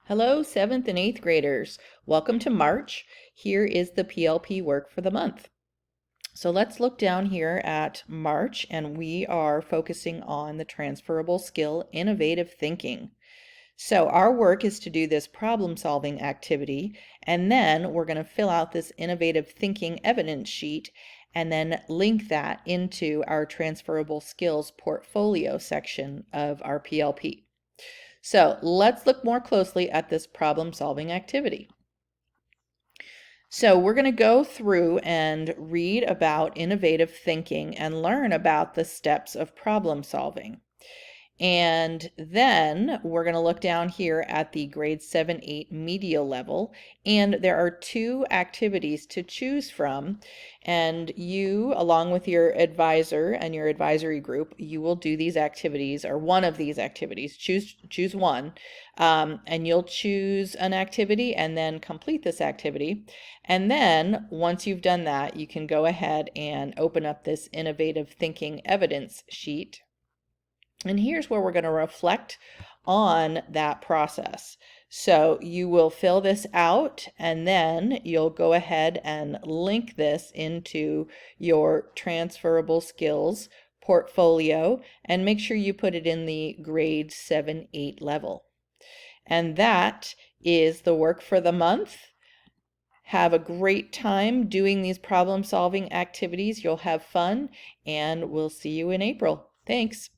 Hello, 7th and 8th graders. Welcome to March. Here is the PLP work for the month. So let's look down here at March, and we are focusing on the transferable skill, innovative thinking. So our work is to do this problem-solving activity, and then we're going to fill out this innovative thinking evidence sheet and then link that into our transferable skills portfolio section of our PLP. So let's look more closely at this problem-solving activity. So we're going to go through and read about innovative thinking and learn about the steps of problem solving. And then we're going to look down here at the grade 7-8 medial level, and there are two activities to choose from, and you, along with your advisor and your advisory group, you will do these activities, or one of these activities. Choose one, and you'll choose an activity and then complete this activity. And then once you've done that, you can go ahead and open up this innovative thinking evidence sheet. And here's where we're going to reflect on that process. So you will fill this out, and then you'll go ahead and link this into your transferable skills portfolio and make sure you put it in the grade 7-8 level. And that is the work for the month. Have a great time doing these problem-solving activities. You'll have fun, and we'll see you in April. Thanks.